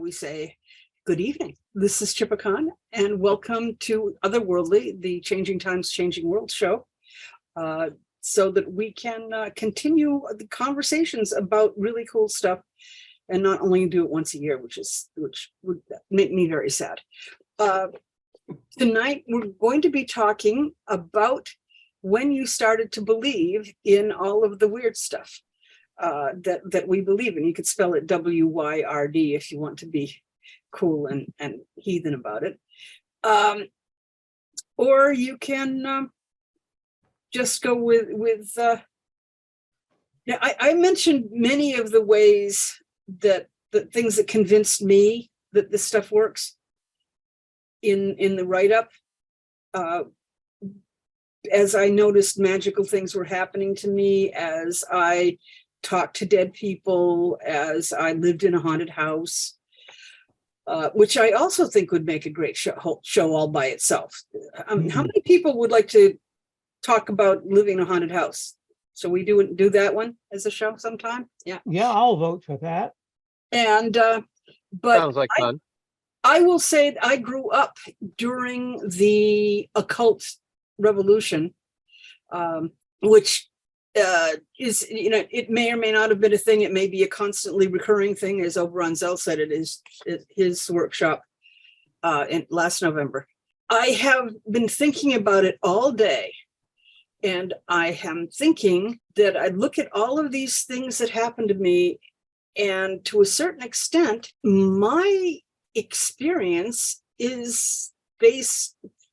we say good evening. This is Chippa Khan, and welcome to Otherworldly, the Changing Times, Changing World show, so that we can continue the conversations about really cool stuff, and not only do it once a year, which would make me very sad. Tonight, we're going to be talking about when you started to believe in all of the weird stuff that we believe in. You could spell it WYRD if you want to be cool and heathen about it. Or you can just go with yeah, I mentioned many of the ways that the things that convinced me that this stuff works in the write-up. As I noticed magical things were happening to me, as I talked to dead people, as I lived in a haunted house, which I also think would make a great show all by itself. How many people would like to talk about living in a haunted house? So we do that one as a show sometime? Yeah. Yeah, I'll vote for that. And but sounds like fun. I will say that I grew up during the occult revolution, which is, it may or may not have been a thing. It may be a constantly recurring thing, as Oberon Zell said it is his workshop last November. I have been thinking about it all day, and I am thinking that I look at all of these things that happened to me, and to a certain extent, my experience is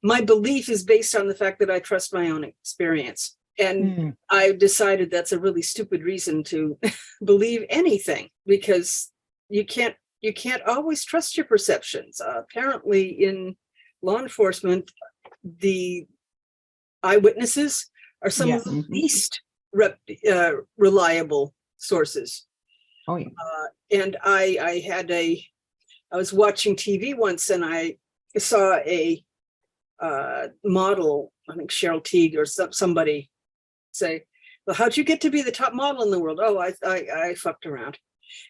my belief is based on the fact that I trust my own experience. And I decided that's a really stupid reason to believe anything, because you can't always trust your perceptions. Apparently in law enforcement, the eyewitnesses are some of the least reliable sources. Oh yeah. And I was watching TV once, and I saw a model, I think Cheryl Teague or somebody, say, well, how'd you get to be the top model in the world? Oh, I fucked around.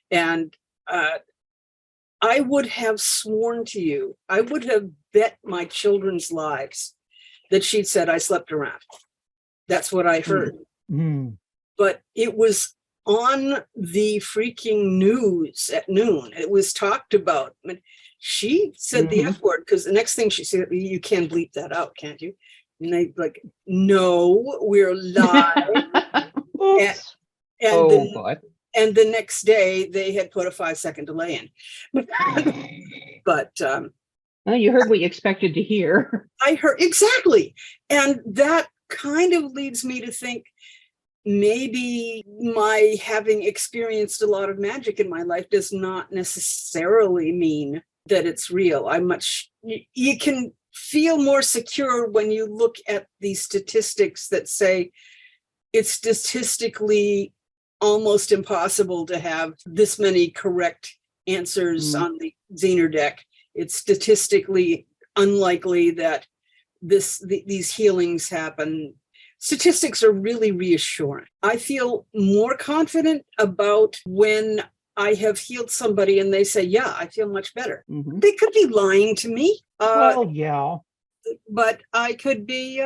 And I would have sworn to you, I would have bet my children's lives that she'd said I slept around. That's what I heard. But it was on the freaking news at noon. It was talked about. I mean, she said the F word, because the next thing she said, you can bleep that out, can't you? And they like, no, we're live. and the next day they had put a 5-second delay in. But well, you heard what you expected to hear. I heard exactly. And that kind of leads me to think maybe my having experienced a lot of magic in my life does not necessarily mean that it's real. You can feel more secure when you look at the statistics that say it's statistically almost impossible to have this many correct answers on the Zener deck. It's statistically unlikely that these healings happen. Statistics are really reassuring. I feel more confident about when I have healed somebody and they say, yeah, I feel much better. They could be lying to me. Well, yeah. But I could be,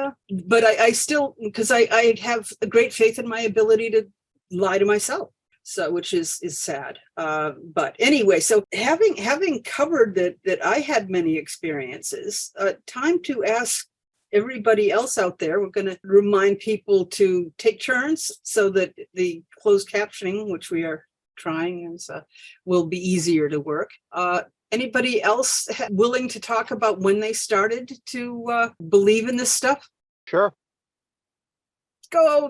but I still, because I have a great faith in my ability to lie to myself. So, which is sad. But anyway, so having covered that I had many experiences, time to ask everybody else out there. We're going to remind people to take turns so that the closed captioning, which we are trying, will be easier to work. Anybody else willing to talk about when they started to believe in this stuff? Sure. Go,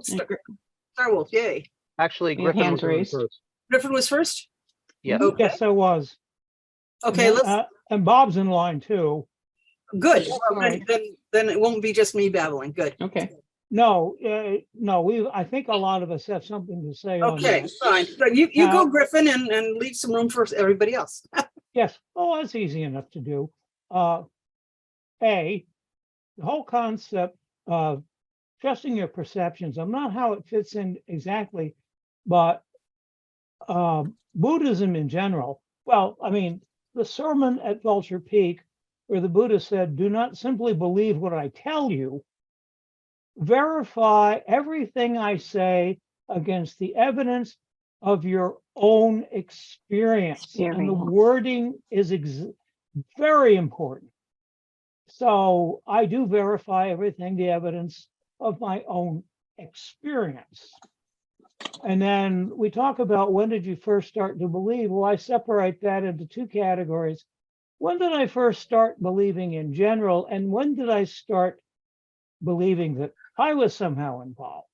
Starwolf, yay. Actually, Griffin was first. Griffin was first? Yeah. Okay. Yes, I was. Okay, and Bob's in line too. Good. Then it won't be just me babbling. Good. Okay. No, I think a lot of us have something to say on Okay, that. fine. So you go, Griffin, and leave some room for everybody else. Yes. Oh, that's easy enough to do. The whole concept of trusting your perceptions. I'm not how it fits in exactly, but Buddhism in general. Well, I mean, the sermon at Vulture Peak, where the Buddha said, do not simply believe what I tell you, verify everything I say against the evidence of your own experience. And the wording is very important. So I do verify everything, the evidence of my own experience. And then we talk about, when did you first start to believe? Well, I separate that into two categories. When did I first start believing in general? And when did I start believing that I was somehow involved?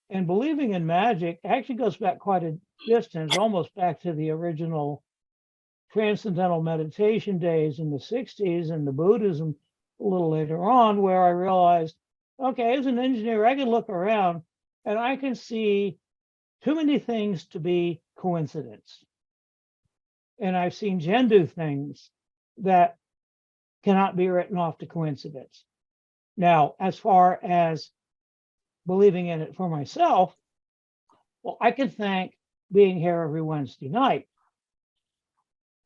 And believing in magic actually goes back quite a distance, almost back to the original transcendental meditation days in the 60s and the Buddhism a little later on, where I realized, okay, as an engineer, I can look around and I can see too many things to be coincidence. And I've seen Jen do things that cannot be written off to coincidence. Now, as far as believing in it for myself, well, I can thank being here every Wednesday night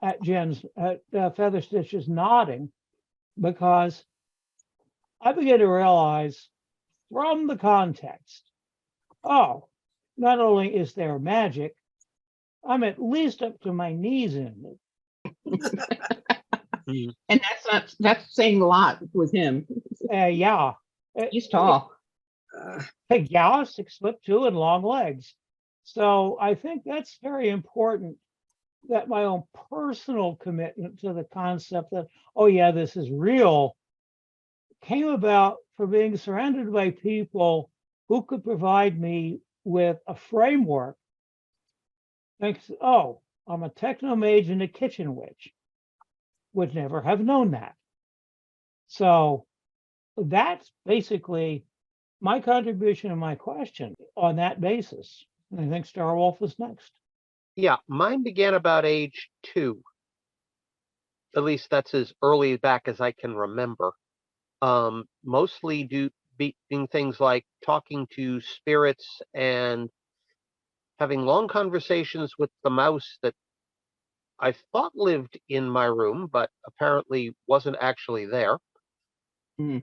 at Jen's, at Feather Stitch's nodding, because I began to realize from the context, oh, not only is there magic, I'm at least up to my knees in it. And that's saying a lot with him. Yeah. He's tall. Yeah, 6'2" and long legs. So I think that's very important, that my own personal commitment to the concept that, oh yeah, this is real, came about for being surrounded by people who could provide me with a framework. Thanks, oh, I'm a techno mage and a kitchen witch. Would never have known that. So that's basically my contribution and my question on that basis. And I think Star Wolf is next. Yeah, mine began about age 2. At least that's as early back as I can remember. Mostly being things like talking to spirits and having long conversations with the mouse that I thought lived in my room, but apparently wasn't actually there.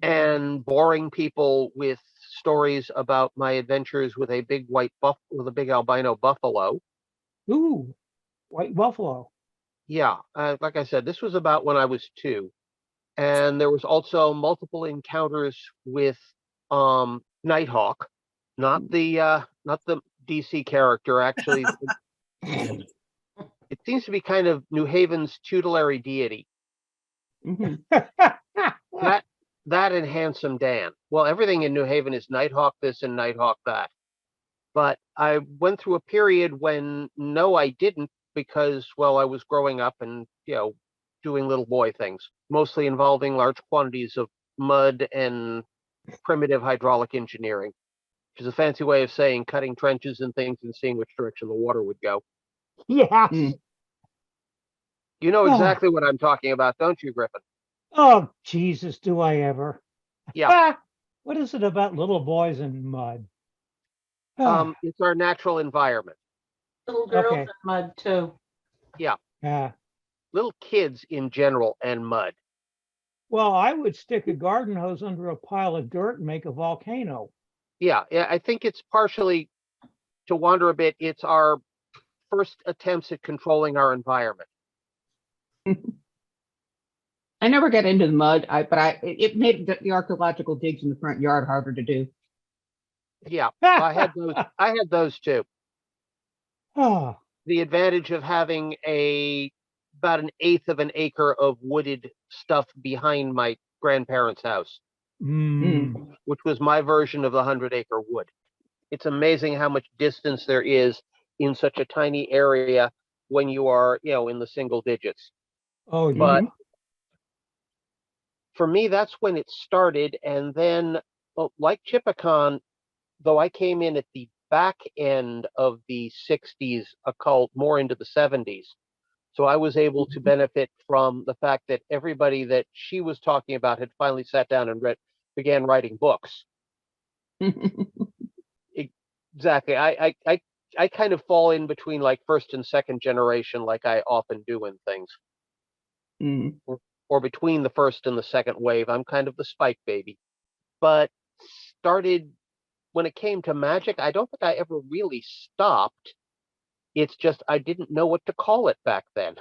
And boring people with stories about my adventures with a big with a big albino buffalo. Ooh, white buffalo. Yeah, like I said, this was about when I was 2, and there was also multiple encounters with Nighthawk, not the DC character. Actually, it seems to be kind of New Haven's tutelary deity. That and Handsome Dan. Well, everything in New Haven is Nighthawk this and Nighthawk that. But I went through a period when, no, I didn't, because, well, I was growing up and, doing little boy things, mostly involving large quantities of mud and primitive hydraulic engineering, which is a fancy way of saying cutting trenches and things and seeing which direction the water would go. Yeah. You know exactly what I'm talking about, don't you, Griffin? Oh, Jesus, do I ever. Yeah. What is it about little boys and mud? It's our natural environment. Little girls in mud too. Yeah. Yeah. Little kids in general and mud. Well, I would stick a garden hose under a pile of dirt and make a volcano. Yeah, I think it's partially, to wander a bit, it's our first attempts at controlling our environment. I never got into the mud, but it made the archaeological digs in the front yard harder to do. Yeah, I had those too. Oh. The advantage of having about 1/8 of an acre of wooded stuff behind my grandparents' house, which was my version of the 100-acre wood. It's amazing how much distance there is in such a tiny area when you are, in the single digits. Oh, yeah. But for me, that's when it started. And then, like Chipicon, though I came in at the back end of the 60s occult, more into the 70s. So I was able to benefit from the fact that everybody that she was talking about had finally sat down and began writing books. Exactly. I kind of fall in between like first and second generation, like I often do in things. Mm. or between the first and the second wave. I'm kind of the Spike baby. But started when it came to magic, I don't think I ever really stopped. It's just I didn't know what to call it back then.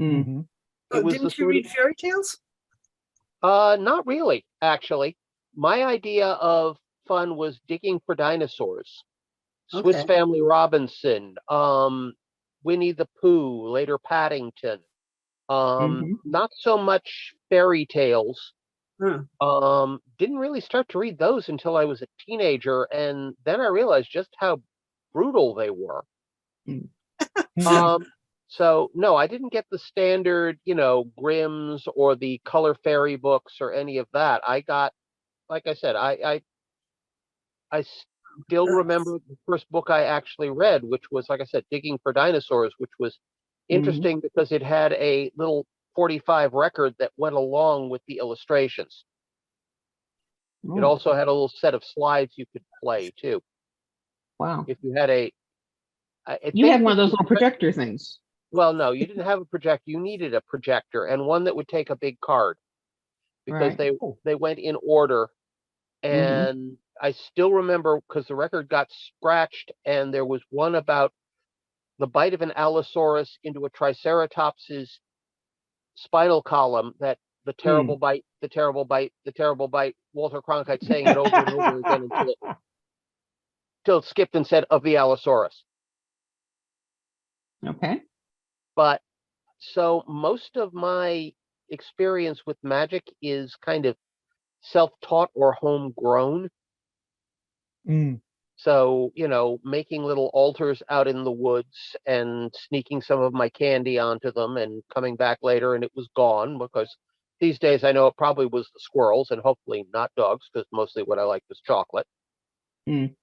Mm. Mhm. It Oh, was the didn't you sort read fairy tales? not really, actually. My idea of fun was digging for dinosaurs. Swiss Okay. Family Robinson, Winnie the Pooh, later Paddington. Mhm. Not so much fairy tales. Huh. Didn't really start to read those until I was a teenager, and then I realized just how brutal they were. Mm. Um, so no, I didn't get the standard, Grimm's or the color fairy books or any of that. I got, like I said, I still remember the first book I actually read, which was, like I said, Digging for Dinosaurs, which was interesting because it had a little 45 record that went along with the illustrations. It Oh, also had a little set of slides you could play too. wow. If you had I You had think one of this those was little projector things. well, no, you didn't have a projector. You needed a projector and one that would take a big card because Right. they went in order. Mhm. And I still remember because the record got scratched, and there was one about the bite of an Allosaurus into a Triceratops's spinal column. That the terrible Mm. bite, the terrible bite, the terrible bite. Walter Cronkite saying it over and over again until it skipped and said of the Allosaurus. Okay. But so most of my experience with magic is kind of self-taught or homegrown. Mm. So, making little altars out in the woods and sneaking some of my candy onto them and coming back later and it was gone because these days I know it probably was the squirrels and hopefully not dogs because mostly what I like was chocolate. Mm.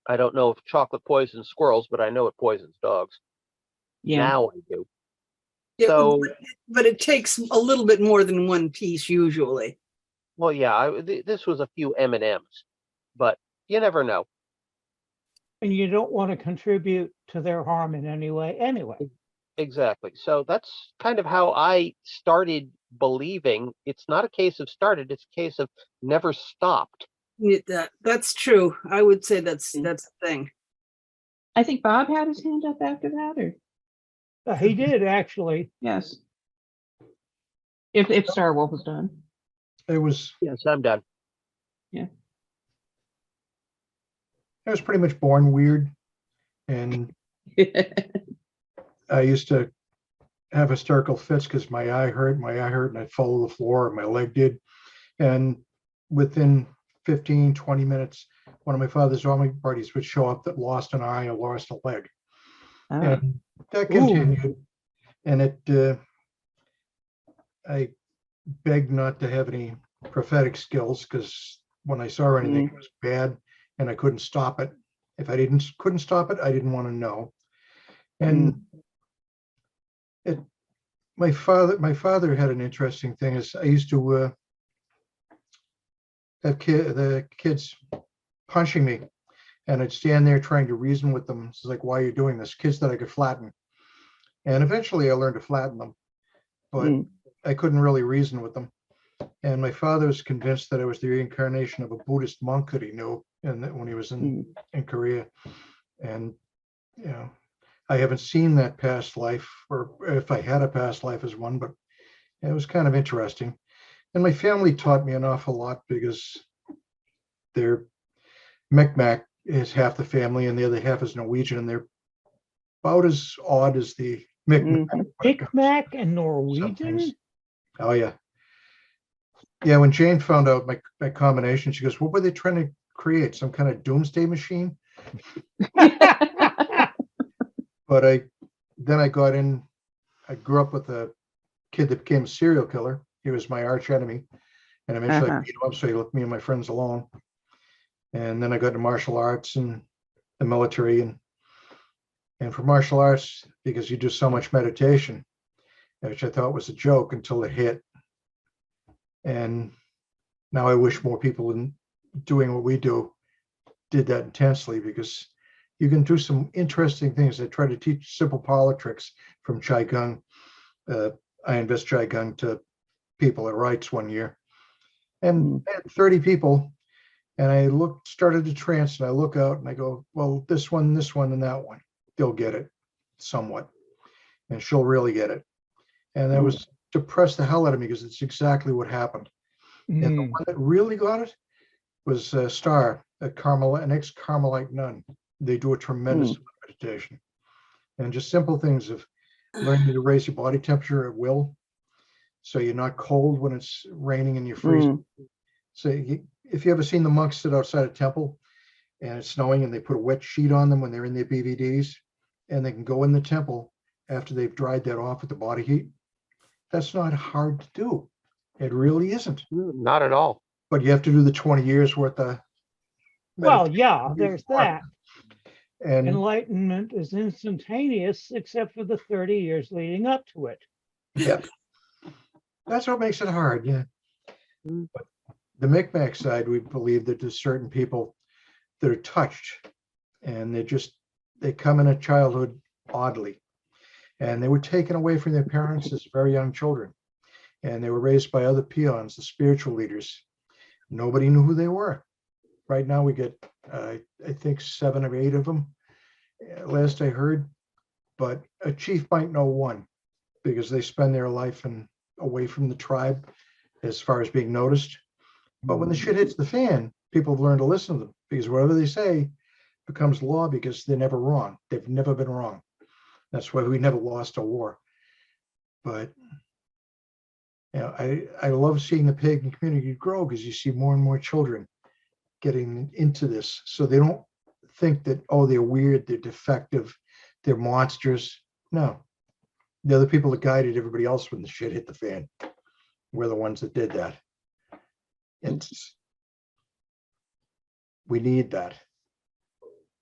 I don't know if chocolate poisons squirrels, but I know it poisons dogs. Yeah. Now I do. Yeah, So, but it takes a little bit more than one piece usually. well, yeah, this was a few M&Ms, but you never know. And you don't want to contribute to their harm in any way anyway. Exactly. So that's kind of how I started believing. It's not a case of started, it's a case of never stopped. That's true. I would say that's Mm. the thing. I think Bob had his hand up after that, or He did actually. yes. If Star Wolf was done. It was Yes, I'm done. I was pretty much born weird, and I used to have hysterical fits because my eye hurt, and I'd fall to the floor, and my leg did. And within 15, 20 minutes, one of my father's army buddies would show up that lost an eye or lost a leg. Ah. And that Ooh. continued. And I begged not to have any prophetic skills because when I saw anything, it was bad and I couldn't stop it. If I couldn't stop it, I didn't want to know. And my father had an interesting thing. Is I used to have the kids punching me, and I'd stand there trying to reason with them. It's like, why are you doing this? Kids that I could flatten. And eventually I learned to flatten them, but I couldn't really reason with them. And my father was convinced that I was the reincarnation of a Buddhist monk that he knew when he was in Korea. And, I haven't seen that past life, or if I had a past life as one, but it was kind of interesting. And my family taught me an awful lot because their Micmac is half the family and the other half is Norwegian, and they're about as odd as the Micmac. Micmac and Norwegian? Oh, yeah. Yeah, when Jane found out my combination, she goes, what were they trying to create? Some kind of doomsday machine? But I got in, I grew up with a kid that became a serial killer. He was my arch enemy. And eventually I beat him up, so he left me and my friends alone. And then I got into martial arts and the military. And for martial arts, because you do so much meditation, which I thought was a joke until it hit. And now I wish more people in doing what we do did that intensely, because you can do some interesting things. I try to teach simple parlor tricks from Qigong. I invest Qigong to people at Wrights one year. And I had 30 people, and I started to trance, and I look out and I go, well, this one, and that one, they'll get it somewhat. And she'll really get it. And that was depressed the hell out of me because it's exactly what happened. And the one that really got it was Star, an ex-Carmelite nun. They do a tremendous meditation. And just simple things of learning to raise your body temperature at will, so you're not cold when it's raining and you're freezing. So if you ever seen the monks sit outside a temple and it's snowing and they put a wet sheet on them when they're in their BVDs, and they can go in the temple after they've dried that off with the body heat, that's not hard to do. It really isn't. Not at all. But you have to do the 20 years worth of Well, meditation yeah, there's before. that. And Enlightenment is instantaneous, except for the 30 years leading up to it. yeah, that's what makes it hard. Yeah. But the Micmac side, we believe that there's certain people that are touched, and they come in a childhood oddly, and they were taken away from their parents as very young children, and they were raised by other peons, the spiritual leaders. Nobody knew who they were. Right now we get, I think 7 or 8 of them, last I heard, but a chief might know one because they spend their life away from the tribe as far as being noticed. But when the shit hits the fan, people have learned to listen to them because whatever they say becomes law because they're never wrong. They've never been wrong. That's why we never lost a war. But I love seeing the pagan community grow because you see more and more children getting into this, so they don't think that, oh, they're weird, they're defective, they're monsters. No, they're the people that guided everybody else when the shit hit the fan. We're the ones that did that. We need that.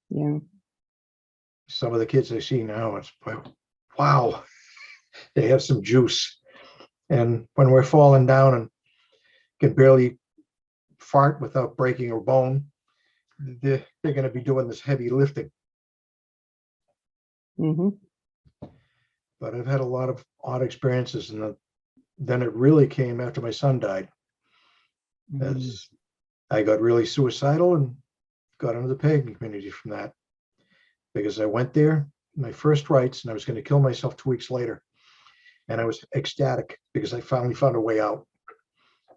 Yeah. Some of the kids I see now, it's wow, they have some juice. And when we're falling down and can barely fart without breaking a bone, they're going to be doing this heavy lifting. But I've had a lot of odd experiences, and then it really came after my son died. As I got really suicidal and got into the pagan community from that, because I went there, my first rites, and I was going to kill myself 2 weeks later. And I was ecstatic because I finally found a way out,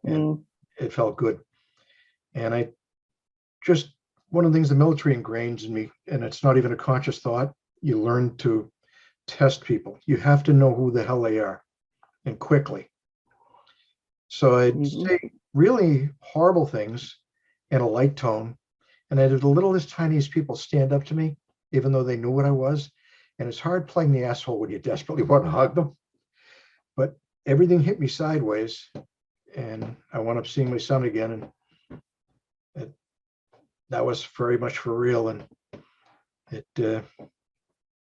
and it felt good. And one of the things the military ingrains in me, and it's not even a conscious thought, you learn to test people. You have to know who the hell they are, and quickly. So I'd say really horrible things in a light tone, and I did the littlest, tiniest people stand up to me, even though they knew what I was. And it's hard playing the asshole when you desperately want to hug them. But everything hit me sideways, and I wound up seeing my son again, and that was very much for real. And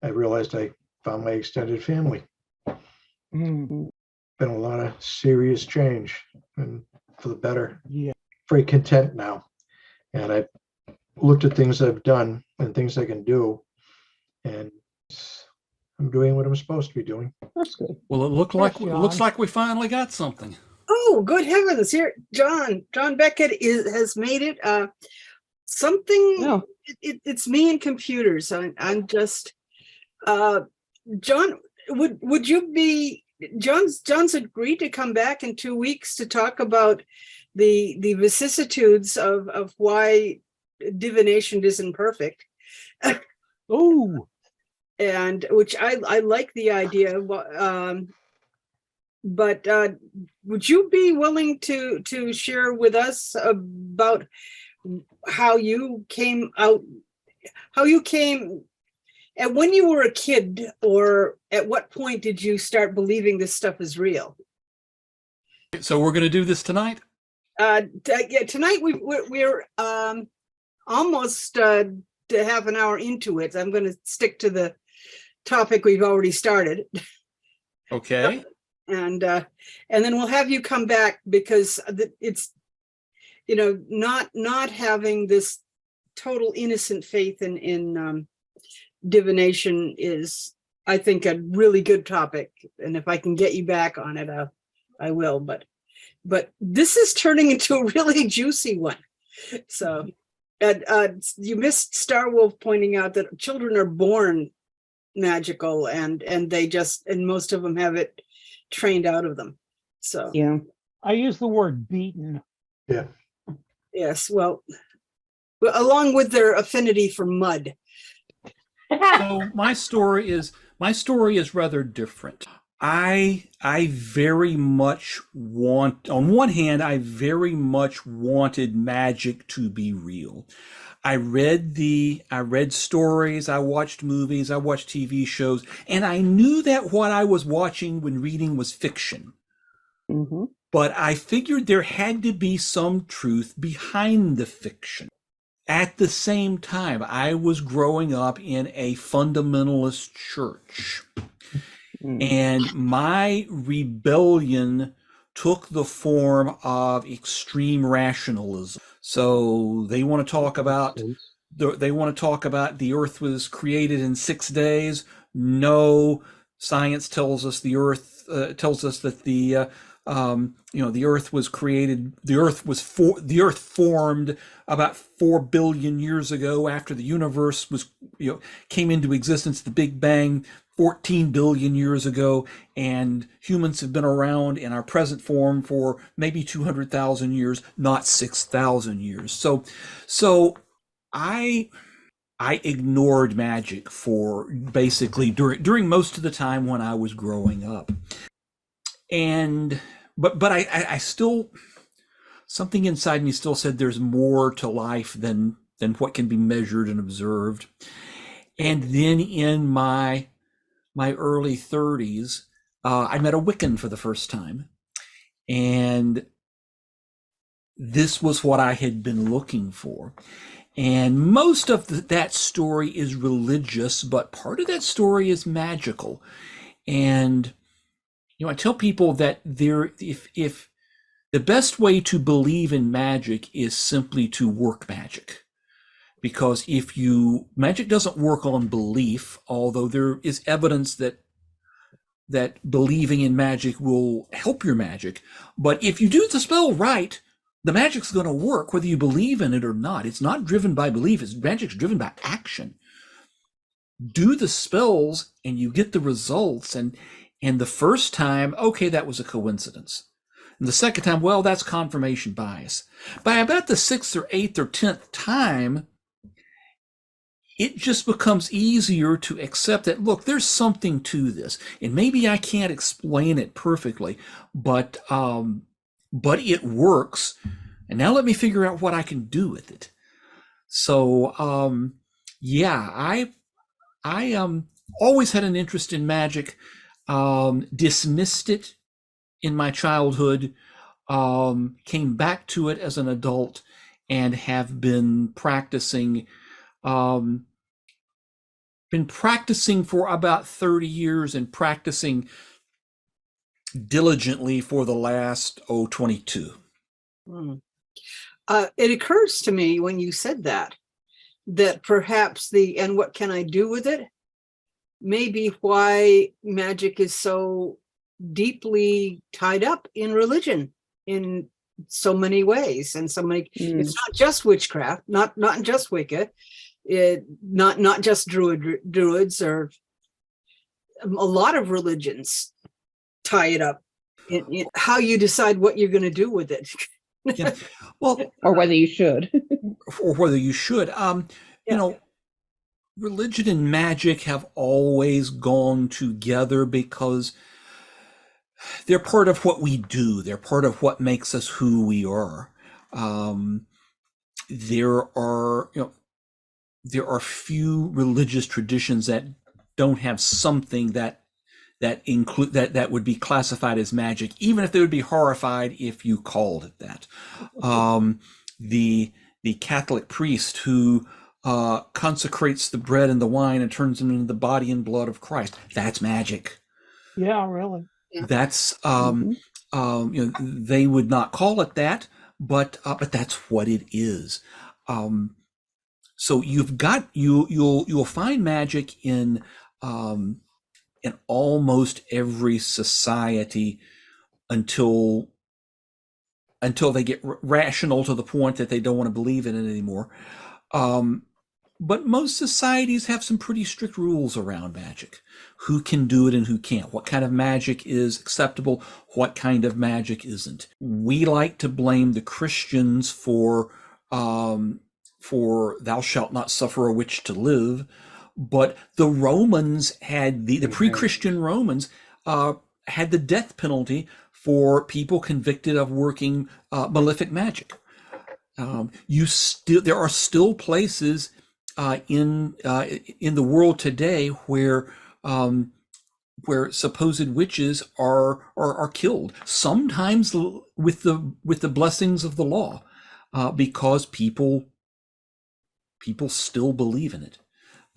I realized I found my extended family. Been a lot of serious change, and for the better. Yeah. Very content now, and I looked at things I've done and things I can do, and I'm doing what I'm supposed to be doing. That's good. Well, it looks like we finally got something. Oh, good heavens! Here, John Beckett has made it. Something. Yeah. It's me and computers. I'm just. John, would you be? John's agreed to come back in 2 weeks to talk about the vicissitudes of why divination isn't perfect. Oh. And which I like the idea, but would you be willing to share with us about how you came, and when you were a kid, or at what point did you start believing this stuff is real? So we're going to do this tonight? Yeah, tonight we're almost to half an hour into it. I'm going to stick to the topic we've already started. Okay. And then we'll have you come back, because it's, not having this total innocent faith in divination is I think, a really good topic. And if I can get you back on it, I will. But this is turning into a really juicy one. So you missed Star Wolf pointing out that children are born magical, and most of them have it trained out of them. So Yeah. I use the word beaten. Yeah. yes, well, along with their affinity for mud. So my story is rather different. I very much on one hand, I very much wanted magic to be real. I read stories, I watched movies, I watched TV shows, and I knew that what I was watching when reading was fiction. Mm-hmm. But I figured there had to be some truth behind the fiction. At the same time, I was growing up in a fundamentalist church. And my rebellion took the form of extreme rationalism. So they want to talk about the earth was created in 6 days. No, science tells us the earth that the earth was created. The earth formed about 4 billion years ago after the universe came into existence. The Big Bang 14 billion years ago, and humans have been around in our present form for maybe 200,000 years, not 6,000 years. So I ignored magic for basically during most of the time when I was growing up. But I still, something inside me still said there's more to life than what can be measured and observed. And then in my early 30s, I met a Wiccan for the first time. And this was what I had been looking for. And most of that story is religious, but part of that story is magical. And, I tell people that if the best way to believe in magic is simply to work magic. Because magic doesn't work on belief, although there is evidence that believing in magic will help your magic. But if you do the spell right, the magic's going to work whether you believe in it or not. It's not driven by belief. Magic's driven by action. Do the spells and you get the results. And the first time, okay, that was a coincidence. And the second time, well, that's confirmation bias. By about the 6th or 8th or 10th time, it just becomes easier to accept that, look, there's something to this. And maybe I can't explain it perfectly, but it works. And now let me figure out what I can do with it. So, I always had an interest in magic, dismissed it in my childhood, came back to it as an adult, and have been practicing for about 30 years and practicing diligently for the last 22. It occurs to me when you said that perhaps and what can I do with it? Maybe why magic is so deeply tied up in religion in so many ways and so many. It's not just witchcraft, not just Wicca. Not just druids, or a lot of religions tie it up in how you decide what you're going to do with it. Yeah. Well, or whether you should. Religion and magic have always gone together because they're part of what we do. They're part of what makes us who we are. There are few religious traditions that don't have something that would be classified as magic, even if they would be horrified if you called it that. The Catholic priest who consecrates the bread and the wine and turns them into the body and blood of Christ, that's magic. Yeah, really. That's they would not call it that, but that's what it is. So you'll find magic in in almost every society until they get rational to the point that they don't want to believe in it anymore. But most societies have some pretty strict rules around magic. Who can do it and who can't? What kind of magic is acceptable? What kind of magic isn't? We like to blame the Christians for thou shalt not suffer a witch to live. But the Romans had the pre-Christian Romans had the death penalty for people convicted of working malefic magic. There are still places in the world today where supposed witches are killed, sometimes with the blessings of the law, because people still believe in it.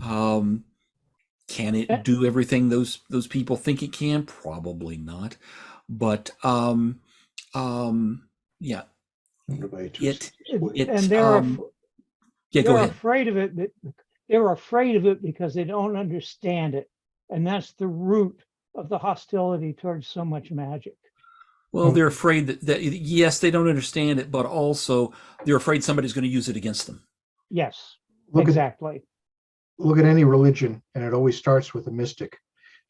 Can it do everything those people think it can? Probably not. But yeah, and they're afraid of it. They're afraid of it because they don't understand it, and that's the root of the hostility towards so much magic. Well, they're afraid that yes, they don't understand it, but also they're afraid somebody's going to use it against them. Yes, exactly. Look at any religion, and it always starts with a mystic,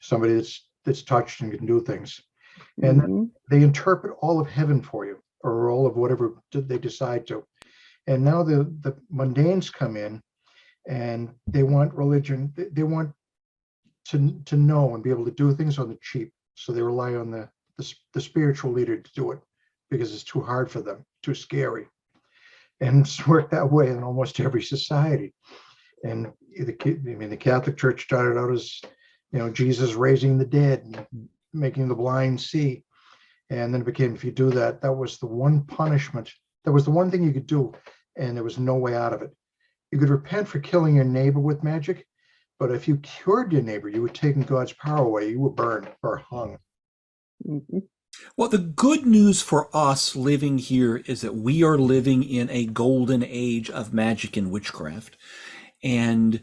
somebody that's touched and can do things. And they interpret all of heaven for you, or all of whatever they decide to. And now the mundanes come in, and they want religion. They want to know and be able to do things on the cheap. So they rely on the spiritual leader to do it because it's too hard for them, too scary. And it's worked that way in almost every society. And the Catholic Church started out as, Jesus raising the dead and making the blind see. And then it became, if you do that, that was the one punishment. That was the one thing you could do. And there was no way out of it. You could repent for killing your neighbor with magic. But if you cured your neighbor, you were taking God's power away. You were burned or hung. Well, the good news for us living here is that we are living in a golden age of magic and witchcraft. And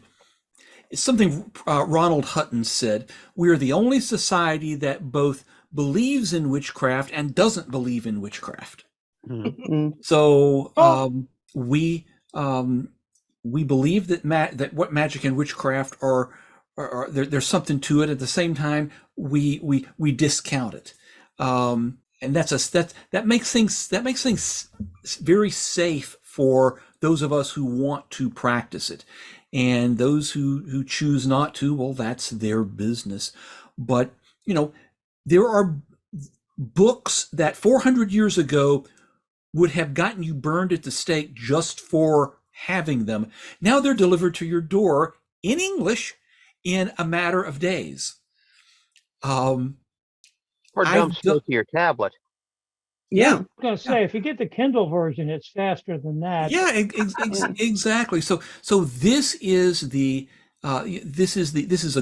it's something Ronald Hutton said, we are the only society that both believes in witchcraft and doesn't believe in witchcraft. So we believe that what magic and witchcraft are there's something to it. At the same time, we discount it. And that makes things very safe for those of us who want to practice it, and those who choose not to, well, that's their business. But there are books that 400 years ago would have gotten you burned at the stake just for having them. Now they're delivered to your door in English in a matter of days. Or dumped straight to your tablet. Yeah, I was going to say, if you get the Kindle version, it's faster than that. Yeah, exactly. So this is a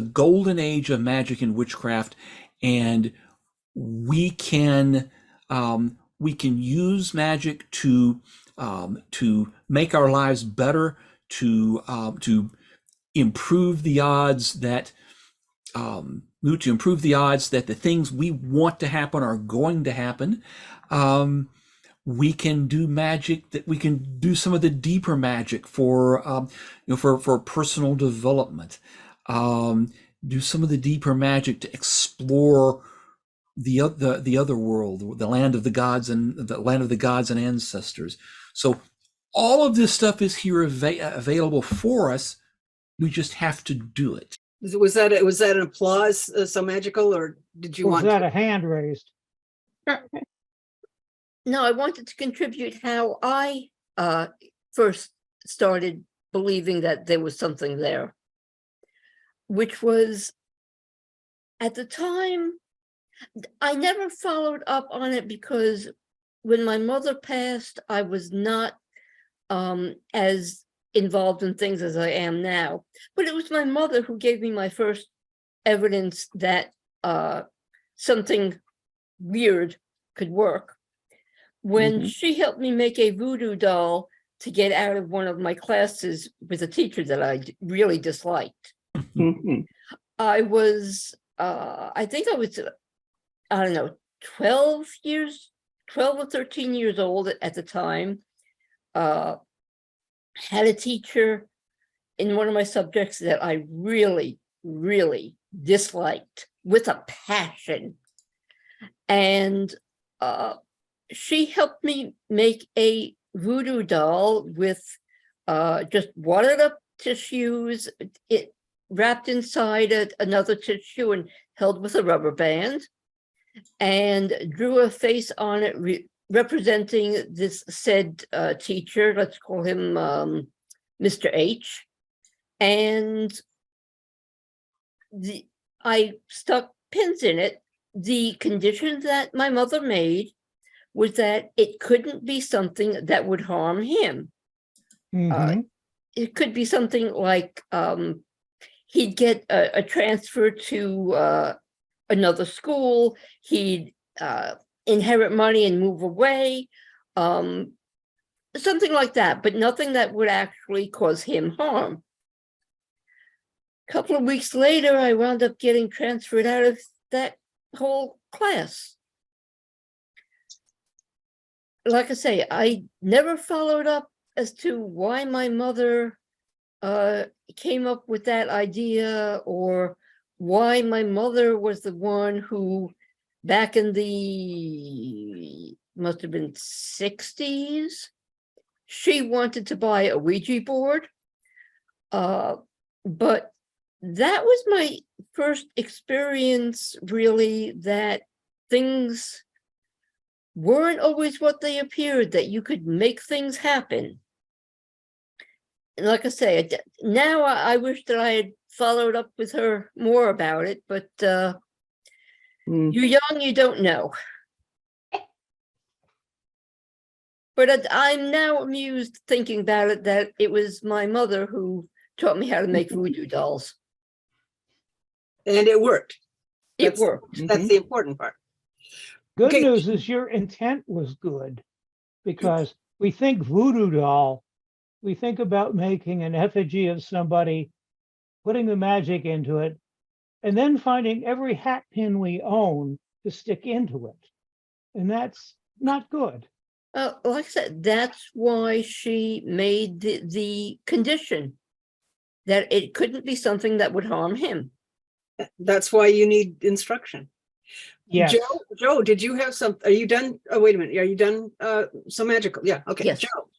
golden age of magic and witchcraft, and we can use magic to make our lives better, to improve the odds that the things we want to happen are going to happen. We can do magic, that we can do some of the deeper magic for personal development. Do some of the deeper magic to explore the other world, the land of the gods and ancestors. So all of this stuff is here available for us. We just have to do it. Was that an applause so magical, or did you want? Was that a hand raised? No, I wanted to contribute how I first started believing that there was something there, which was, at the time, I never followed up on it because when my mother passed, I was not as involved in things as I am now. But it was my mother who gave me my first evidence that something weird could work. When she helped me make a voodoo doll to get out of one of my classes with a teacher that I really disliked. I was I think I was, I don't know, 12 or 13 years old at the time. Had a teacher in one of my subjects that I really, really disliked with a passion. And she helped me make a voodoo doll with just watered up tissues, it wrapped inside another tissue and held with a rubber band, and drew a face on it representing this said teacher. Let's call him Mr. H. And I stuck pins in it. The condition that my mother made was that it couldn't be something that would harm him. It could be something like he'd get a transfer to another school, he'd inherit money and move away, something like that, but nothing that would actually cause him harm. A couple of weeks later, I wound up getting transferred out of that whole class. Like I say, I never followed up as to why my mother came up with that idea, or why my mother was the one who, back in the, must have been 60s, she wanted to buy a Ouija board. But that was my first experience, really, that things weren't always what they appeared, that you could make things happen. And like I say, now I wish that I had followed up with her more about it, but you're young, you don't know. But I'm now amused thinking about it, that it was my mother who taught me how to make voodoo dolls. And it worked. It worked. That's the important part. Good Okay. news is your intent was good, because we think voodoo doll, we think about making an effigy of somebody, putting the magic into it, and then finding every hat pin we own to stick into it. And that's not good. Like I said, that's why she made the condition that it couldn't be something that would harm him. That's why you need instruction. Yes. Joe, did you have some? Are you done? Oh, wait a minute. Are you done? So magical. Yeah. Okay. Yes. Joe.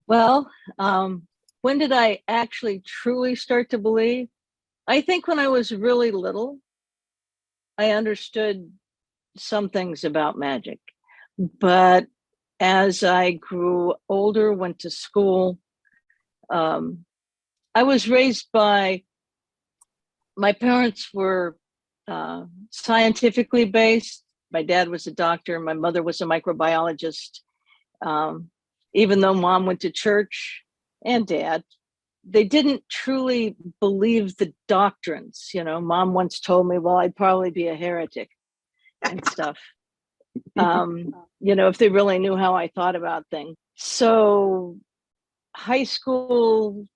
Well, when did I actually truly start to believe? I think when I was really little, I understood some things about magic. But as I grew older, went to school, I was raised by, my parents were scientifically based. My dad was a doctor. My mother was a microbiologist. Even though mom went to church, and dad, they didn't truly believe the doctrines. You know, mom once told me, well, I'd probably be a heretic and stuff. You know, if they really knew how I thought about things. So high school,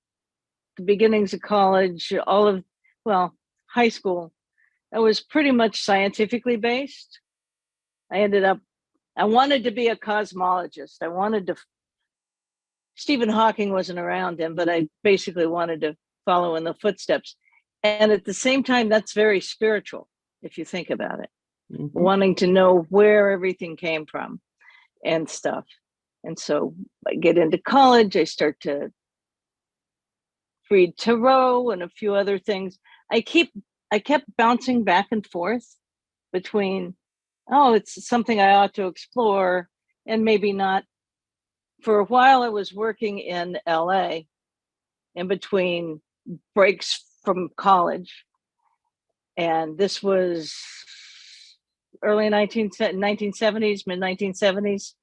the beginnings of college, high school, I was pretty much scientifically based. I wanted to be a cosmologist. Stephen Hawking wasn't around then, but I basically wanted to follow in the footsteps. And at the same time, that's very spiritual, if you think about it. Wanting to know where everything came from and stuff. And so I get into college, I start to read tarot and a few other things. I kept bouncing back and forth between, oh, it's something I ought to explore, and maybe not. For a while, I was working in LA in between breaks from college. And this was early 1970s, mid 1970s.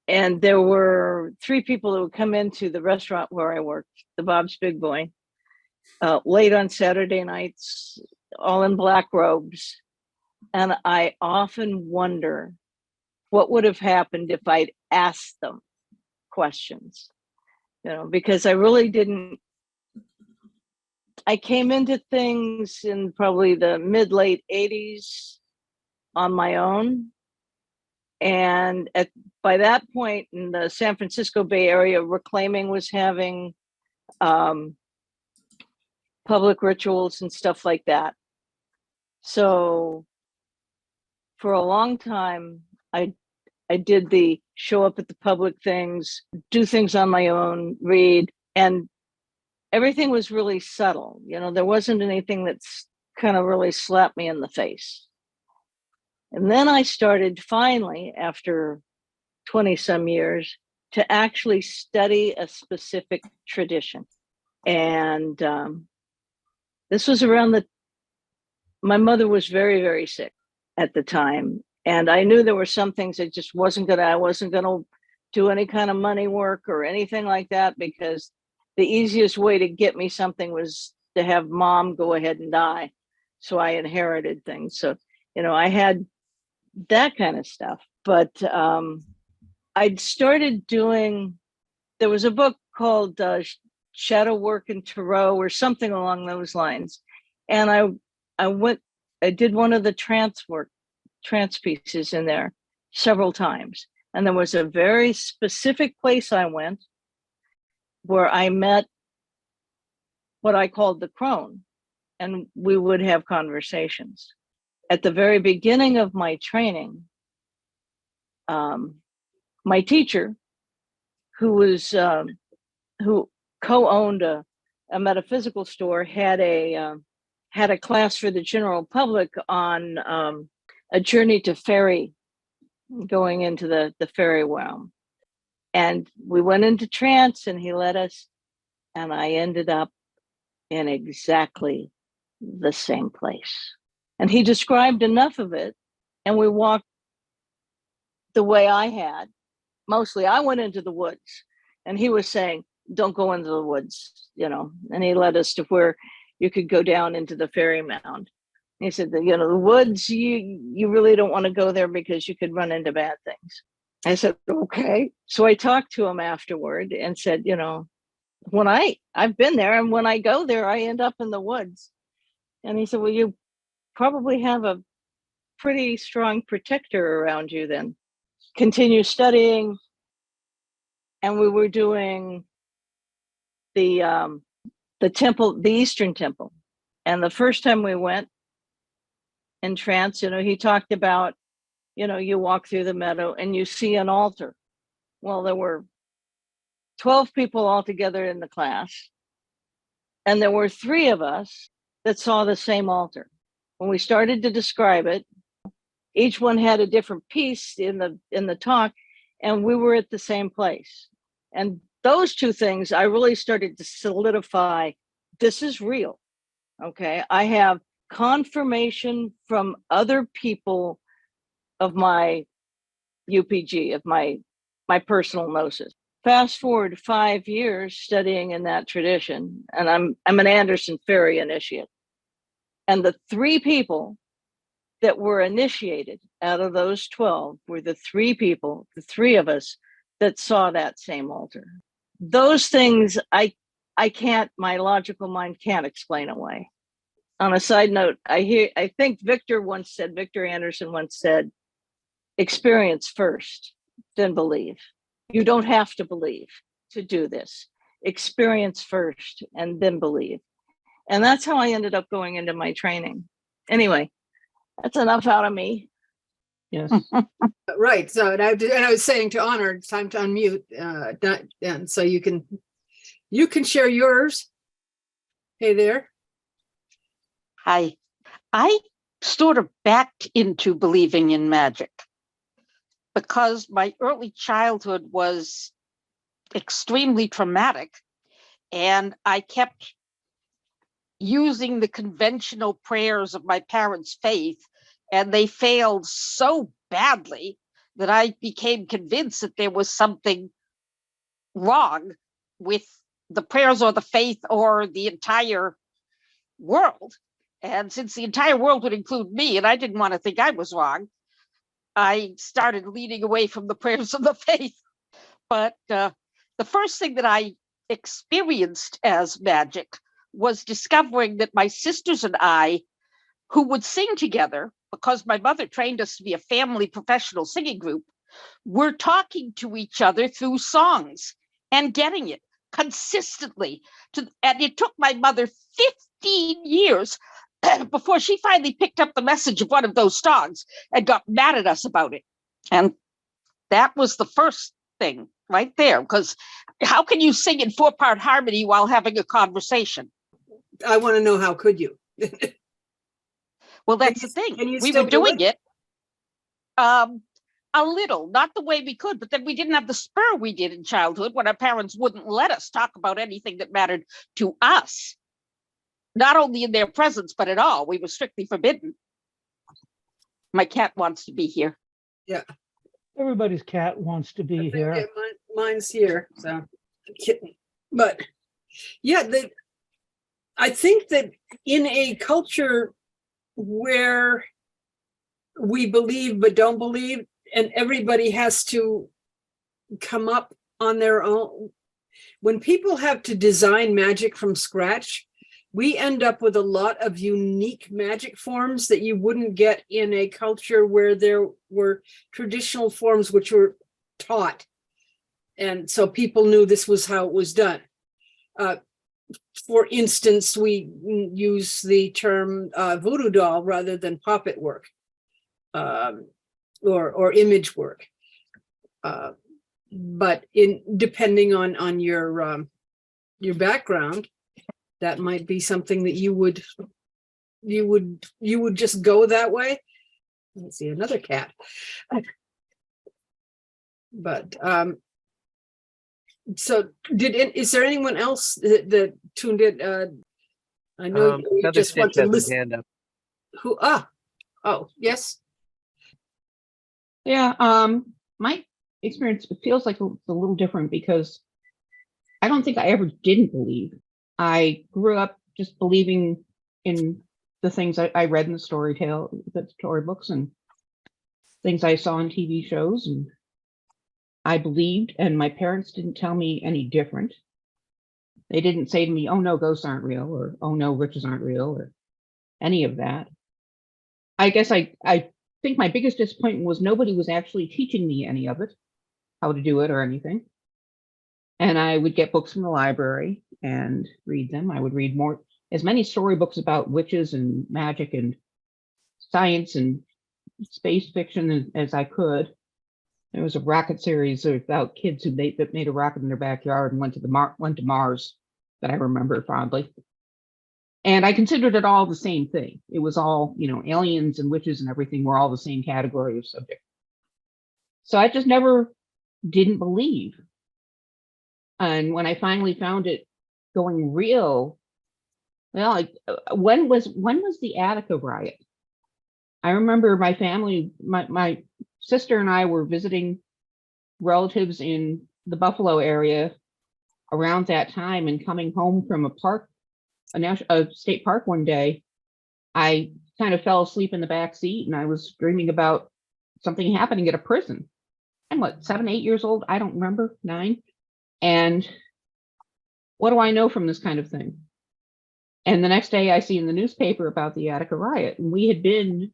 And there were 3 people who would come into the restaurant where I worked, the Bob's Big Boy, late on Saturday nights, all in black robes. And I often wonder what would have happened if I'd asked them questions, you know, because I really didn't I came into things in probably the mid-late 80s on my own. And by that point in the San Francisco Bay Area, reclaiming was having public rituals and stuff like that. So for a long time, I did the show up at the public things, do things on my own, read, and everything was really subtle. You know, there wasn't anything that's kind of really slapped me in the face. And then I started finally, after 20 some years, to actually study a specific tradition. And this was around my mother was very, very sick at the time. And I knew there were some things that just I wasn't gonna do any kind of money work or anything like that, because the easiest way to get me something was to have mom go ahead and die. So I inherited things. So, you know, I had that kind of stuff. But I'd started doing, there was a book called Shadow Work and Tarot or something along those lines. And I did one of the trance pieces in there several times. And there was a very specific place I went where I met what I called the crone, and we would have conversations. At the very beginning of my training, my teacher, who co-owned a metaphysical store, had a class for the general public on a journey to fairy, going into the fairy realm. And we went into trance and he led us, and I ended up in exactly the same place. And he described enough of it, and we walked the way I had. Mostly I went into the woods, and he was saying, don't go into the woods, you know, and he led us to where you could go down into the fairy mound. He said that, you know, the woods, you really don't want to go there because you could run into bad things. I said, okay. So I talked to him afterward and said, you know, when I've been there, and when I go there, I end up in the woods. And he said, well, you probably have a pretty strong protector around you then. Continue studying. And we were doing the temple, the Eastern Temple. And the first time we went in trance, you know, he talked about, you know, you walk through the meadow and you see an altar. Well, there were 12 people altogether in the class, and there were 3 of us that saw the same altar. When we started to describe it, each one had a different piece in the talk, and we were at the same place. And those 2 things, I really started to solidify, this is real. Okay, I have confirmation from other people of my UPG, of my personal gnosis. Fast forward 5 years studying in that tradition, and I'm an Anderson Fairy initiate. And the 3 people that were initiated out of those 12 were the 3 people, the 3 of us, that saw that same altar. Those things I can't, my logical mind can't explain away. On a side note, I think Victor Anderson once said, experience first, then believe. You don't have to believe to do this. Experience first and then believe. And that's how I ended up going into my training. Anyway, that's enough out of me. Yes. Right. So, and I was saying to Honor, it's time to unmute, and so you can share yours. Hey there. Hi. I sort of backed into believing in magic because my early childhood was extremely traumatic, and I kept using the conventional prayers of my parents' faith, and they failed so badly that I became convinced that there was something wrong with the prayers or the faith or the entire world. And since the entire world would include me, and I didn't want to think I was wrong, I started leaning away from the prayers of the faith. But the first thing that I experienced as magic was discovering that my sisters and I, who would sing together, because my mother trained us to be a family professional singing group, were talking to each other through songs and getting it consistently. And it took my mother 15 years before she finally picked up the message of one of those songs and got mad at us about it. And that was the first thing right there, because how can you sing in 4-part harmony while having a conversation? I want to know, how could you? Well, that's the thing. Can you We still were do doing it a little, not the way we could, but then we didn't have the spur we did in childhood when our parents wouldn't let us talk about anything that mattered to us. Not only in their presence, but at all. We were strictly forbidden. My cat wants to be here. Yeah. Everybody's cat wants to be here. Yeah, mine's here, so kitten. But yeah, I think that in a culture where we believe but don't believe, and everybody has to come up on their own, when people have to design magic from scratch, we end up with a lot of unique magic forms that you wouldn't get in a culture where there were traditional forms which were taught. And so people knew this was how it was done. For instance, we use the term voodoo doll rather than puppet work or image work. But depending on your background, that might be something that you would just go that way. Let's see, another cat. But so is there anyone else that tuned in? I know you just want to listen. Who? Oh, yes. Yeah, my experience, it feels like it's a little different because I don't think I ever didn't believe. I grew up just believing in the things I read in the storybooks and things I saw on TV shows, and I believed, and my parents didn't tell me any different. They didn't say to me, oh no, ghosts aren't real, or oh no, witches aren't real, or any of that. I guess I think my biggest disappointment was nobody was actually teaching me any of it, how to do it or anything. And I would get books from the library and read them. I would read as many storybooks about witches and magic and science and space fiction as I could. There was a rocket series about kids that made a rocket in their backyard and went to Mars that I remember fondly. And I considered it all the same thing. It was all, aliens and witches and everything were all the same category of subject. So I just never didn't believe. And when I finally found it going real, well, when was the Attica riot? I remember my family, my sister and I were visiting relatives in the Buffalo area around that time, and coming home from a state park one day, I kind of fell asleep in the back seat, and I was dreaming about something happening at a prison. I'm 7, 8 years old? I don't remember, 9. And what do I know from this kind of thing? And the next day I see in the newspaper about the Attica riot, and we had been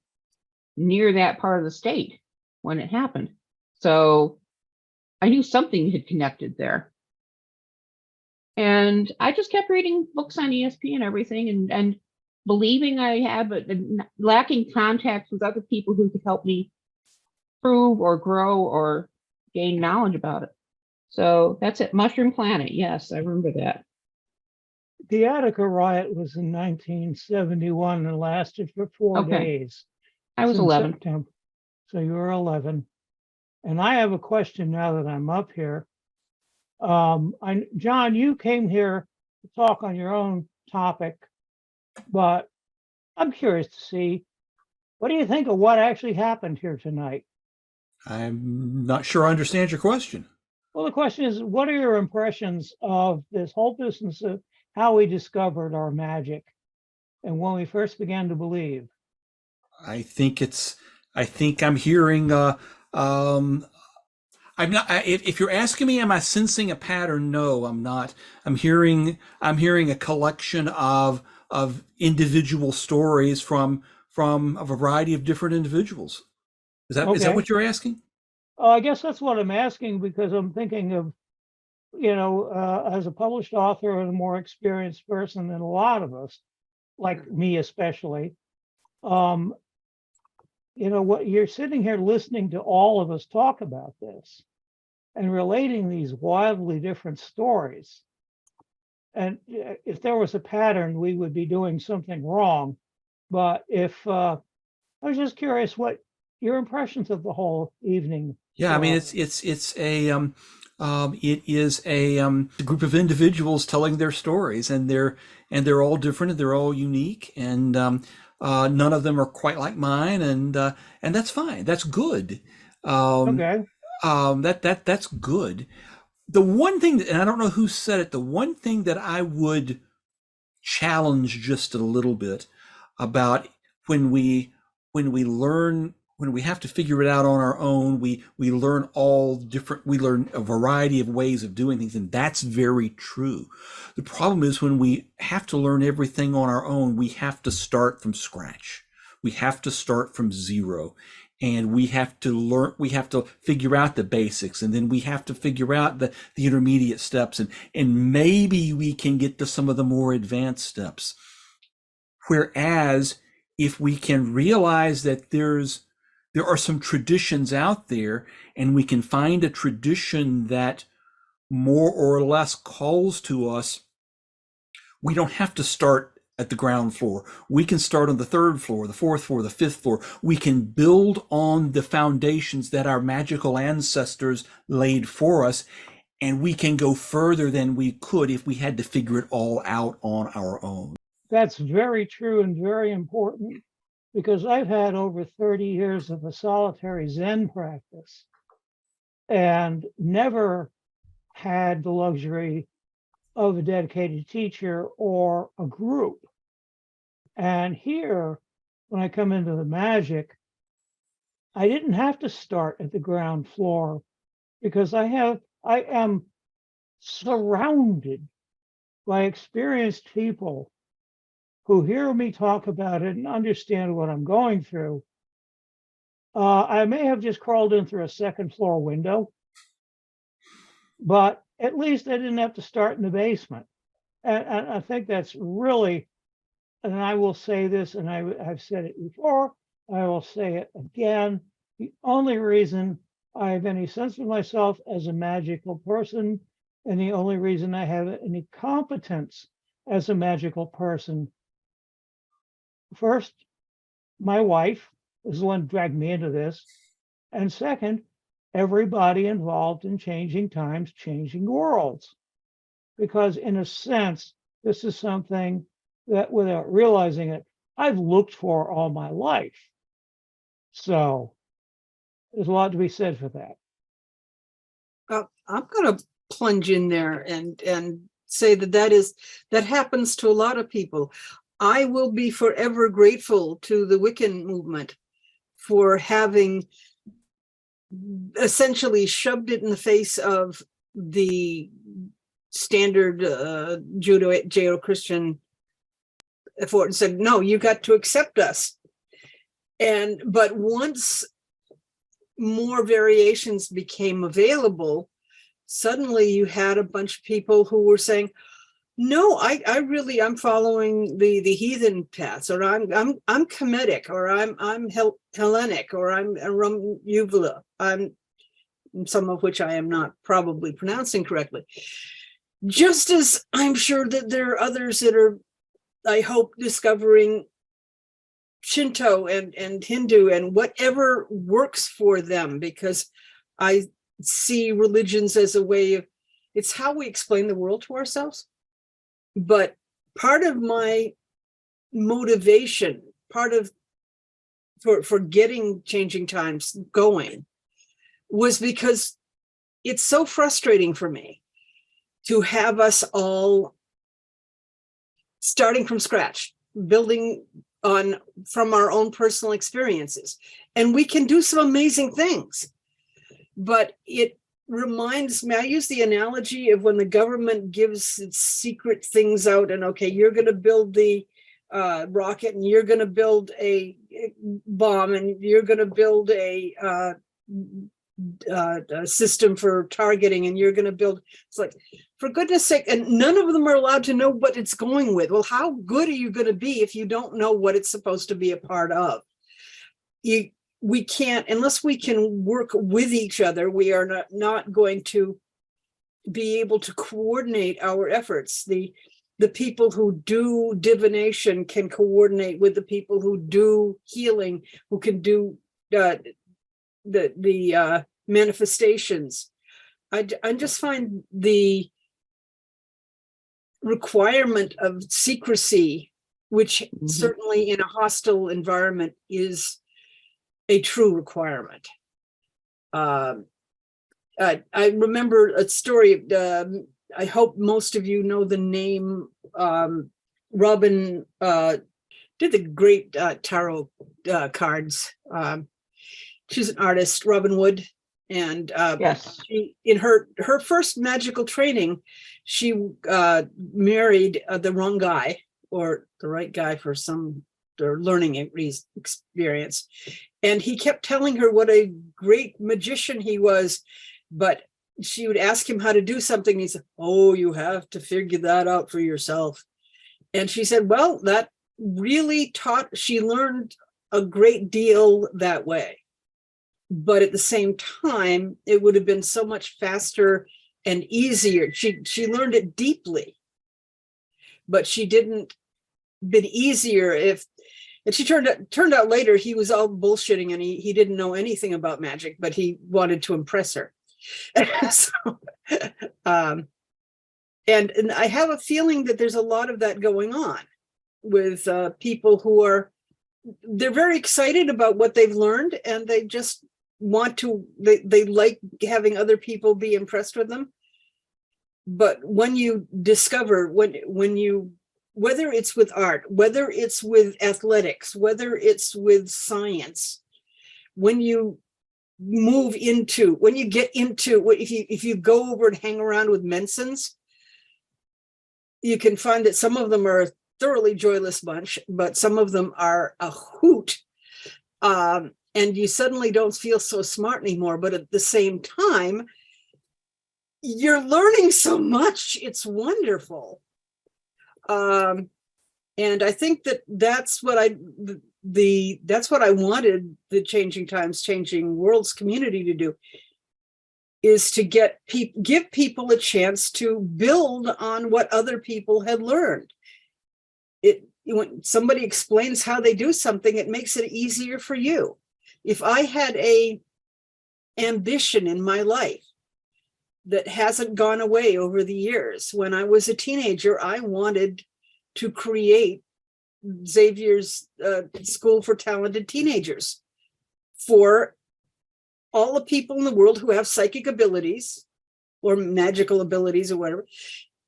near that part of the state when it happened. So I knew something had connected there. And I just kept reading books on ESP and everything, and believing I had, but lacking contact with other people who could help me prove or grow or gain knowledge about it. So that's it. Mushroom Planet. Yes, I remember that. The Attica riot was in 1971 and lasted for 4 days. I was 11. September. So you were 11. And I have a question now that I'm up here. John, you came here to talk on your own topic, but I'm curious to see, what do you think of what actually happened here tonight? I'm not sure I understand your question. Well, the question is, what are your impressions of this whole business of how we discovered our magic and when we first began to believe? I think I'm hearing I'm not. If you're asking me, am I sensing a pattern? No, I'm not. I'm hearing a collection of individual stories from a variety of different individuals. Is that Okay. what you're asking? I guess that's what I'm asking, because I'm thinking of, as a published author and a more experienced person than a lot of us, like me especially, what you're sitting here listening to all of us talk about this and relating these wildly different stories. And if there was a pattern, we would be doing something wrong. But if I was just curious what your impressions of the whole evening. Yeah, I mean, it is a group of individuals telling their stories, and they're all different, and they're all unique, and none of them are quite like mine, and that's fine. That's good. Okay. That's good. The one thing, and I don't know who said it, the one thing that I would challenge just a little bit about when we learn, when we have to figure it out on our own, we learn we learn a variety of ways of doing things, and that's very true. The problem is when we have to learn everything on our own, we have to start from scratch. We have to start from zero. And we have to figure out the basics, and then we have to figure out the intermediate steps, and maybe we can get to some of the more advanced steps. Whereas if we can realize that there are some traditions out there, and we can find a tradition that more or less calls to us, we don't have to start at the ground floor. We can start on the 3rd floor, the 4th floor, the 5th floor. We can build on the foundations that our magical ancestors laid for us, and we can go further than we could if we had to figure it all out on our own. That's very true and very important, because I've had over 30 years of a solitary Zen practice and never had the luxury of a dedicated teacher or a group. And here, when I come into the magick, I didn't have to start at the ground floor, because I am surrounded by experienced people who hear me talk about it and understand what I'm going through. I may have just crawled in through a 2nd floor window, but at least I didn't have to start in the basement. And I think that's really, and I will say this, and I've said it before, I will say it again, the only reason I have any sense of myself as a magical person, and the only reason I have any competence as a magical person, first, my wife is the one who dragged me into this. And second, everybody involved in changing times, changing worlds. Because in a sense, this is something that, without realizing it, I've looked for all my life. So there's a lot to be said for that. I'm going to plunge in there and say that happens to a lot of people. I will be forever grateful to the Wiccan movement for having essentially shoved it in the face of the standard Judeo-Christian effort and said, no, you got to accept us. But once more variations became available, suddenly you had a bunch of people who were saying, no, I'm following the heathen paths, or I'm Kemetic, or I'm Hellenic, or I'm Rum Uvula. I'm some of which I am not probably pronouncing correctly. Just as I'm sure that there are others that are, I hope, discovering Shinto and Hindu and whatever works for them, because I see religions as a way of, it's how we explain the world to ourselves. But part of my motivation, for getting Changing Times going, was because it's so frustrating for me to have us all starting from scratch, building from our own personal experiences. And we can do some amazing things, but it reminds me, I use the analogy of when the government gives its secret things out, and okay, you're going to build the rocket, and you're going to build a bomb, and you're going to build a system for targeting, and you're going to build. It's like, for goodness sake, and none of them are allowed to know what it's going with. Well, how good are you going to be if you don't know what it's supposed to be a part of? We can't, unless we can work with each other, we are not going to be able to coordinate our efforts. The people who do divination can coordinate with the people who do healing, who can do the manifestations. I just find the requirement of secrecy, which certainly in a hostile environment is a true requirement. I remember a story. I hope most of you know the name. Robin did the great tarot cards. She's an artist, Robin Wood, and Yes. she, in her first magical training, she married the wrong guy, or the right guy for some learning experience. And he kept telling her what a great magician he was, but she would ask him how to do something. He said, "Oh, you have to figure that out for yourself." And she said, well, that really she learned a great deal that way. But at the same time, it would have been so much faster and easier. She learned it deeply, but she didn't been easier if. And she turned out later he was all bullshitting, and he didn't know anything about magic, but he wanted to impress her. So, and I have a feeling that there's a lot of that going on with people who they're very excited about what they've learned, and they just want to, they like having other people be impressed with them. But when you discover, when you, whether it's with art, whether it's with athletics, whether it's with science, when you get into, if you go over and hang around with Mensons, you can find that some of them are a thoroughly joyless bunch, but some of them are a hoot. And you suddenly don't feel so smart anymore. But at the same time, you're learning so much. It's wonderful. And I think that's what I wanted the Changing Times, Changing Worlds community to do, is to give people a chance to build on what other people had learned. When somebody explains how they do something, it makes it easier for you. If I had a ambition in my life that hasn't gone away over the years, when I was a teenager, I wanted to create Xavier's School for Talented Teenagers for all the people in the world who have psychic abilities or magical abilities or whatever.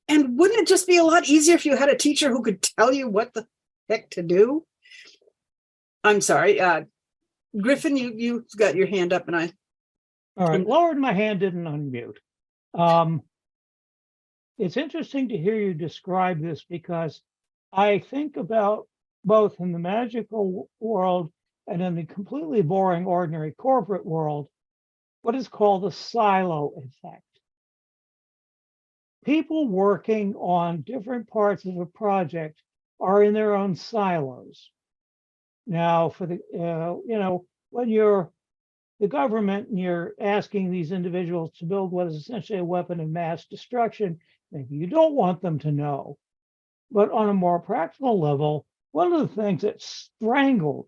And wouldn't it just be a lot easier if you had a teacher who could tell you what the heck to do? I'm sorry, Griffin, you got your hand up, and I. All right, lowered my hand, didn't unmute. It's interesting to hear you describe this, because I think about both in the magical world and in the completely boring, ordinary corporate world, what is called the silo effect. People working on different parts of a project are in their own silos. Now, for the, when you're the government and you're asking these individuals to build what is essentially a weapon of mass destruction, maybe you don't want them to know. But on a more practical level, one of the things that strangled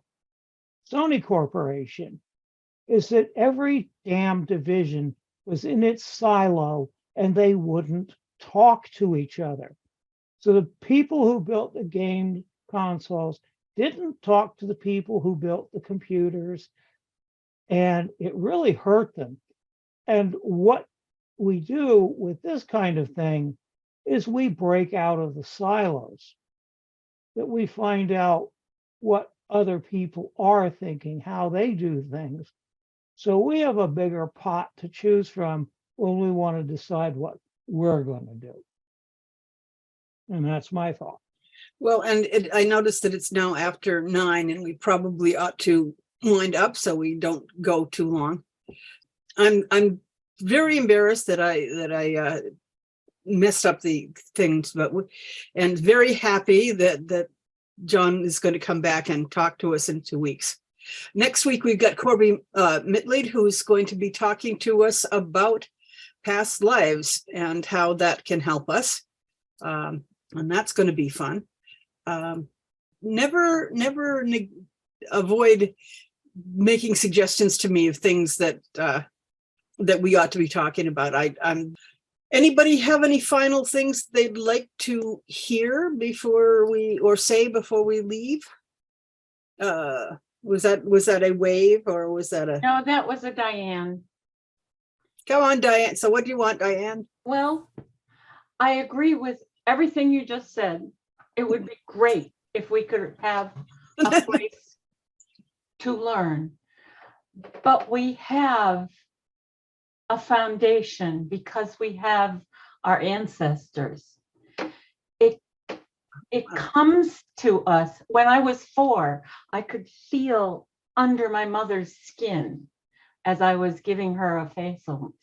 Sony Corporation is that every damn division was in its silo and they wouldn't talk to each other. So the people who built the game consoles didn't talk to the people who built the computers, and it really hurt them. And what we do with this kind of thing is we break out of the silos, that we find out what other people are thinking, how they do things. So we have a bigger pot to choose from when we want to decide what we're going to do. And that's my thought. Well, and I noticed that it's now after 9 and we probably ought to wind up so we don't go too long. I'm very embarrassed that I messed up the things, and very happy that John is going to come back and talk to us in 2 weeks. Next week, we've got Corby Mitleid, who's going to be talking to us about past lives and how that can help us. And that's going to be fun. Never avoid making suggestions to me of things that we ought to be talking about. Anybody have any final things they'd like to hear before we leave? Was that a wave or was that a? No, that was a Diane. Come on, Diane. So what do you want, Diane? Well, I agree with everything you just said. It would be great if we could have a place to learn, but we have a foundation because we have our ancestors. It comes to us. When I was 4, I could feel under my mother's skin as I was giving her a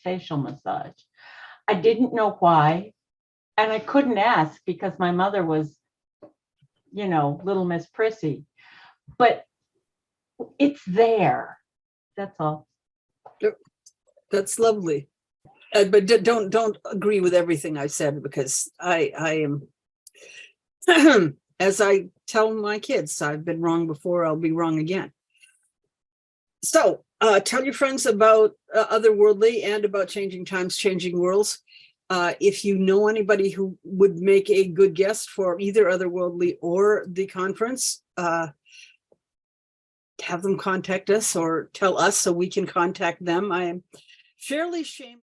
facial massage. I didn't know why, and I couldn't ask because my mother was, little Miss Prissy, but it's there. That's all. That's lovely. But don't agree with everything I said, because I am, as I tell my kids, I've been wrong before, I'll be wrong again. So tell your friends about Otherworldly and about Changing Times, Changing Worlds. If you know anybody who would make a good guest for either Otherworldly or the conference, have them contact us or tell us so we can contact them. I am fairly shamed.